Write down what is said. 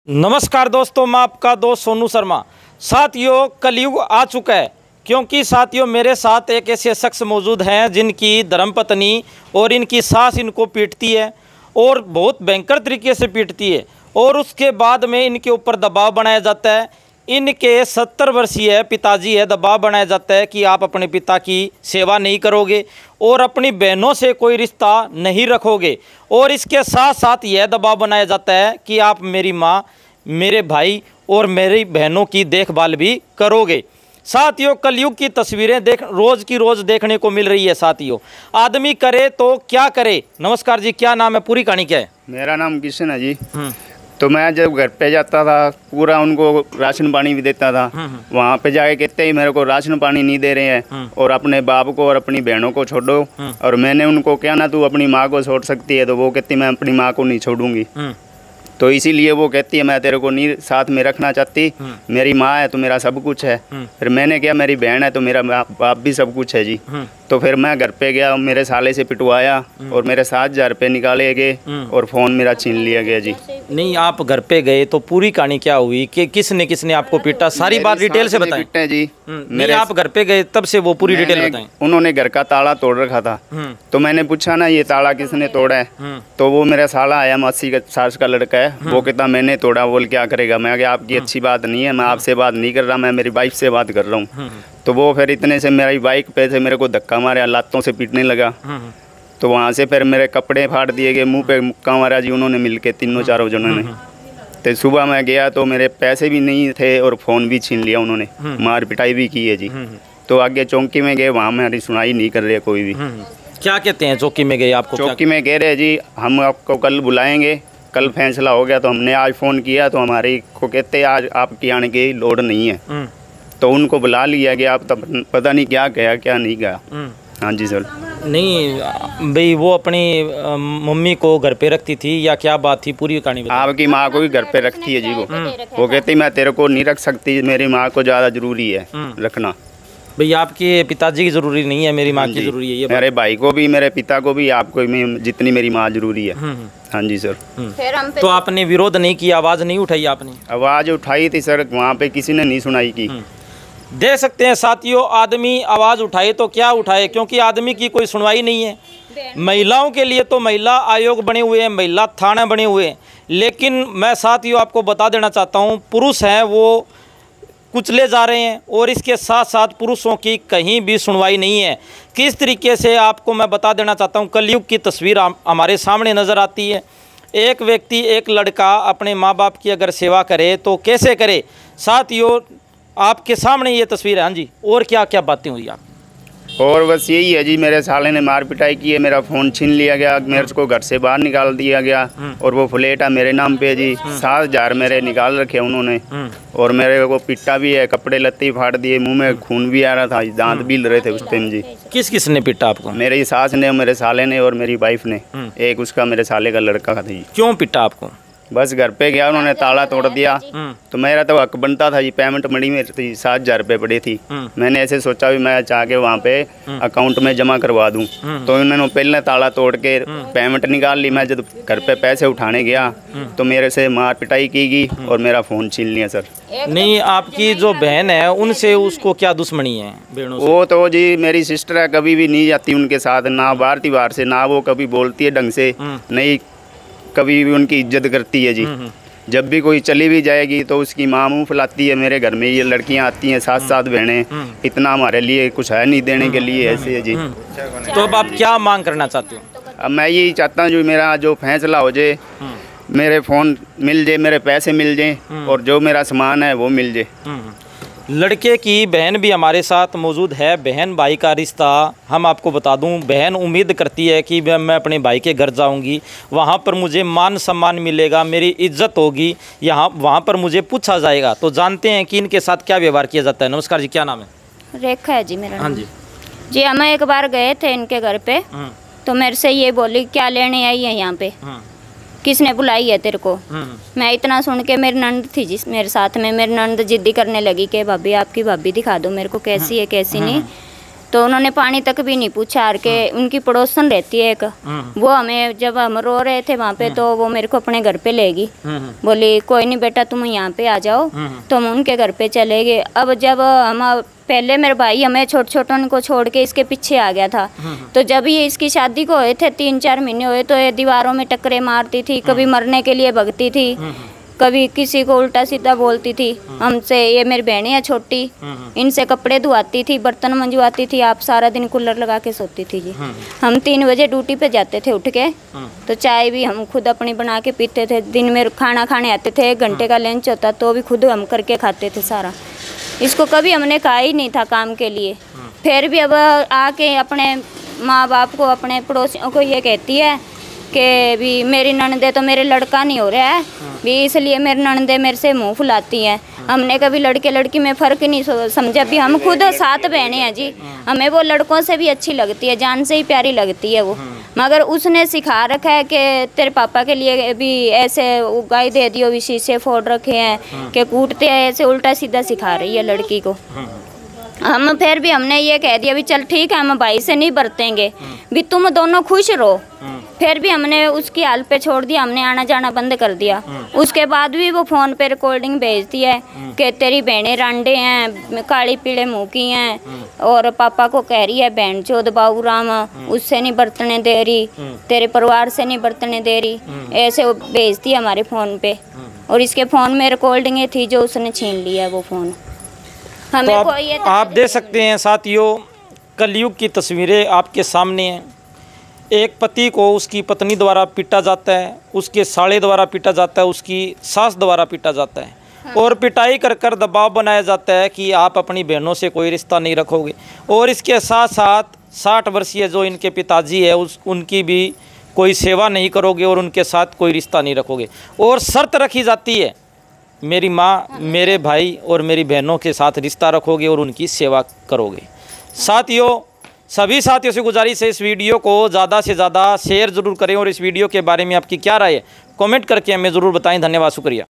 नमस्कार दोस्तों, मैं आपका दोस्त सोनू शर्मा। साथियों, कलयुग आ चुका है, क्योंकि साथियों मेरे साथ एक ऐसे शख्स मौजूद हैं जिनकी धर्मपत्नी और इनकी सास इनको पीटती है और बहुत भयंकर तरीके से पीटती है, और उसके बाद में इनके ऊपर दबाव बनाया जाता है। इनके 70 वर्षीय पिताजी है, दबाव बनाया जाता है कि आप अपने पिता की सेवा नहीं करोगे और अपनी बहनों से कोई रिश्ता नहीं रखोगे, और इसके साथ साथ यह दबाव बनाया जाता है कि आप मेरी माँ, मेरे भाई और मेरी बहनों की देखभाल भी करोगे। साथियों, कलयुग की तस्वीरें रोज़ की रोज़ देखने को मिल रही है। साथियों, आदमी करे तो क्या करे। नमस्कार जी, क्या नाम है, पूरी कहानी क्या है? मेरा नाम किशन है जी। तो मैं जब घर पे जाता था, पूरा उनको राशन पानी भी देता था। वहाँ पे जाके कहते ही मेरे को राशन पानी नहीं दे रहे हैं और अपने बाप को और अपनी बहनों को छोड़ो। और मैंने उनको क्या ना, तू अपनी माँ को छोड़ सकती है, तो वो कहती मैं अपनी माँ को नहीं छोड़ूंगी। तो इसीलिए वो कहती है मैं तेरे को नहीं साथ में रखना चाहती, मेरी माँ है तो मेरा सब कुछ है। फिर मैंने क्या, मेरी बहन है तो मेरा बाप भी सब कुछ है जी। तो फिर मैं घर पे गया, मेरे साले से पिटवाया और मेरे 7,000 रुपये निकाले गए और फ़ोन मेरा छीन लिया गया जी। नहीं, आप घर पे गए तो पूरी कहानी क्या हुई कि किसने किसने आपको पीटा, सारी बात डिटेल से बताएं जी। मेरे आप घर पे गए तब से वो पूरी डिटेल बताएं। उन्होंने घर का ताला तोड़ रखा था, तो मैंने पूछा ना ये ताला किसने तोड़ा है, तो वो मेरा साला आया, 80 साल का लड़का है। वो कहता मैंने तोड़ा। बोल क्या करेगा? मैं क्या, आपकी अच्छी बात नहीं है, मैं आपसे बात नहीं कर रहा, मैं मेरी वाइफ से बात कर रहा हूँ। तो वो फिर इतने से मेरी बाइक पे से मेरे को धक्का मारा, लातों से पीटने लगा। तो वहाँ से फिर मेरे कपड़े फाड़ दिए गए, मुंह पे मुक्का मारा जी उन्होंने मिलके, तीनों चारों जनों ने। तो सुबह मैं गया तो मेरे पैसे भी नहीं थे और फ़ोन भी छीन लिया उन्होंने, मार पिटाई भी की है जी। तो आगे चौकी में गए, वहाँ मेरी सुनाई नहीं कर रहे कोई भी। क्या कहते हैं चौकी में गए आपको? चौकी में कह रहे जी हम आपको कल बुलाएंगे, कल फैसला हो गया। तो हमने आज फ़ोन किया तो हमारे को कहते आज आपकी आने की लोड नहीं है। तो उनको बुला लिया गया, आप तब पता नहीं क्या गया क्या नहीं गया। हाँ जी सर। नहीं भाई, वो अपनी मम्मी को घर पे रखती थी या क्या बात थी, पूरी कहानी बताओ। आपकी माँ को भी घर पे रखती है जी वो कहती मैं तेरे को नहीं रख सकती, मेरी माँ को ज़्यादा ज़रूरी है रखना। भाई आपके पिताजी की ज़रूरी नहीं है, मेरी माँ की ज़रूरी है ये? मेरे भाई को भी, मेरे पिता को भी, आपको भी, जितनी मेरी माँ ज़रूरी है। हाँ जी सर। तो आपने विरोध नहीं किया, आवाज़ नहीं उठाई आपने? आवाज़ उठाई थी सर, वहाँ पे किसी ने नहीं सुनाई की। देख सकते हैं साथियों, आदमी आवाज़ उठाए तो क्या उठाए, क्योंकि आदमी की कोई सुनवाई नहीं है। महिलाओं के लिए तो महिला आयोग बने हुए हैं, महिला थाने बने हुए हैं, लेकिन मैं साथियों आपको बता देना चाहता हूँ, पुरुष हैं वो कुचले जा रहे हैं और इसके साथ साथ पुरुषों की कहीं भी सुनवाई नहीं है। किस तरीके से आपको मैं बता देना चाहता हूँ, कलयुग की तस्वीर हमारे सामने नज़र आती है। एक व्यक्ति, एक लड़का अपने माँ बाप की अगर सेवा करे तो कैसे करे। साथियों आपके सामने ये तस्वीर है। हाँ जी, और क्या क्या बातें हुई आप? और बस यही है जी, मेरे साले ने मार पिटाई की है, मेरा फ़ोन छीन लिया गया, मेरे को घर से बाहर निकाल दिया गया और वो फ्लैट है मेरे नाम पे जी। 7,000 मेरे निकाल रखे उन्होंने और मेरे को पिटा भी है, कपड़े लत्ते फाड़ दिए, मुंह में खून भी आ रहा था, दांत भी लग रहे थे उस टाइम जी। किस किस ने पिटा आपको? मेरी सास ने, मेरे साले ने और मेरी वाइफ ने। एक उसका मेरे साले का लड़का था जी। क्यों पिटा आपको? बस घर पे गया, उन्होंने ताला तोड़ दिया। तो मेरा तो हक बनता था जी, पेमेंट मड़ी में थी, 7,000 रुपये पड़ी थी। मैंने ऐसे सोचा भी मैं चाह के वहाँ पे अकाउंट में जमा करवा दूँ। तो उन्होंने पहले ताला तोड़ के पेमेंट निकाल ली। मैं जब घर पे पैसे उठाने गया तो मेरे से मार पिटाई की गई और मेरा फ़ोन छीन लिया सर। नहीं, आपकी जो बहन है उनसे उसको क्या दुश्मनी है? वो तो जी मेरी सिस्टर है, कभी भी नहीं जाती उनके साथ, ना बाहर से, ना वो कभी बोलती है ढंग से, नहीं कभी भी उनकी इज्जत करती है जी। जब भी कोई चली भी जाएगी तो उसकी माँ मुँह फुलाती है। मेरे घर में ये लड़कियाँ आती हैं, 7 बहनें, इतना हमारे लिए कुछ है नहीं देने के लिए, ऐसे है जी। तो अब आप क्या मांग करना चाहते हो? अब मैं यही चाहता हूँ जो मेरा जो फैसला हो जाए, मेरे फ़ोन मिल जाए, मेरे पैसे मिल जाए और जो मेरा सामान है वो मिल जाए। लड़के की बहन भी हमारे साथ मौजूद है। बहन भाई का रिश्ता हम आपको बता दूं, बहन उम्मीद करती है कि मैं अपने भाई के घर जाऊंगी, वहां पर मुझे मान सम्मान मिलेगा, मेरी इज्जत होगी, वहां पर मुझे पूछा जाएगा। तो जानते हैं कि इनके साथ क्या व्यवहार किया जाता है। नमस्कार जी, क्या नाम है? रेखा है जी मेरा। हाँ जी जी, हम एक बार गए थे इनके घर पे, तो मेरे से ये बोली क्या लेने आई है यहाँ पे, किसने बुलाई है तेरे को? मैं इतना सुन के, मेरी नंद थी जिस मेरे साथ में, मेरी नंद जिद्दी करने लगी कि भाभी आपकी भाभी दिखा दो मेरे को, कैसी है कैसी नहीं। तो उन्होंने पानी तक भी नहीं पूछा। और के उनकी पड़ोसन रहती है एक, वो हमें जब हम रो रहे थे वहाँ पे, तो वो मेरे को अपने घर पे ले गई। बोली कोई नहीं बेटा तुम यहाँ पे आ जाओ। तो हम उनके घर पे चले गए। अब जब हम पहले मेरे भाई हमें छोटे को छोड़ के इसके पीछे आ गया था, तो जब ये इसकी शादी को हुए थे 3-4 महीने हुए, तो ये दीवारों में टक्करे मारती थी, कभी मरने के लिए भगती थी, कभी किसी को उल्टा सीधा बोलती थी हमसे। ये मेरी बहनें है छोटी, इनसे कपड़े धुआती थी, बर्तन मंजवाती थी। आप सारा दिन कूलर लगा के सोती थी जी। हम 3 बजे ड्यूटी पे जाते थे उठ के, तो चाय भी हम खुद अपनी बना के पीते थे। दिन में खाना खाने आते थे, 1 घंटे का लंच होता तो भी खुद हम करके खाते थे सारा। इसको कभी हमने कहा ही नहीं था काम के लिए। फिर भी अब आके अपने माँ बाप को, अपने पड़ोसियों को ये कहती है कि भी मेरी ननदे तो मेरे लड़का नहीं हो रहा है भी, इसलिए मेरी ननदे मेरे से मुंह फुलाती हैं। हमने कभी लड़के लड़की में फ़र्क नहीं समझा भी। हम खुद 7 बहनें हैं जी, हमें वो लड़कों से भी अच्छी लगती है, जान से ही प्यारी लगती है वो। मगर उसने सिखा रखा है कि तेरे पापा के लिए भी ऐसे गाय दे दियो, भी शीशे फोड़ रखे हैं कि कूटते हैं, ऐसे उल्टा सीधा सिखा रही है लड़की को। हम फिर भी हमने ये कह दिया भी चल ठीक है, हम भाई से नहीं बरतेंगे भी, तुम दोनों खुश रहो। फिर भी हमने उसकी हाल पे छोड़ दिया, हमने आना जाना बंद कर दिया। उसके बाद भी वो फ़ोन पे रिकॉर्डिंग भेजती है कि तेरी बहनें रांडे हैं, काली पीले मुँह की हैं, और पापा को कह रही है बहन चोद बाबू राम, उससे नहीं बरतने दे रही, तेरे परिवार से नहीं बरतने दे रही, ऐसे वो भेजती है हमारे फ़ोन पे। और इसके फ़ोन में रिकॉर्डिंगें थी जो उसने छीन लिया है वो फ़ोन। तो आप देख सकते हैं साथियों, कलयुग की तस्वीरें आपके सामने हैं। एक पति को उसकी पत्नी द्वारा पीटा जाता है, उसके साले द्वारा पीटा जाता है, उसकी सास द्वारा पीटा जाता है, और पिटाई कर कर दबाव बनाया जाता है कि आप अपनी बहनों से कोई रिश्ता नहीं रखोगे। और इसके साथ साथ 60 वर्षीय जो इनके पिताजी है उनकी भी कोई सेवा नहीं करोगे और उनके साथ कोई रिश्ता नहीं रखोगे। और शर्त रखी जाती है, मेरी माँ, मेरे भाई और मेरी बहनों के साथ रिश्ता रखोगे और उनकी सेवा करोगे। साथियों, सभी साथियों से गुजारिश है इस वीडियो को ज़्यादा से ज़्यादा शेयर ज़रूर करें, और इस वीडियो के बारे में आपकी क्या राय है कमेंट करके हमें ज़रूर बताएं। धन्यवाद, शुक्रिया।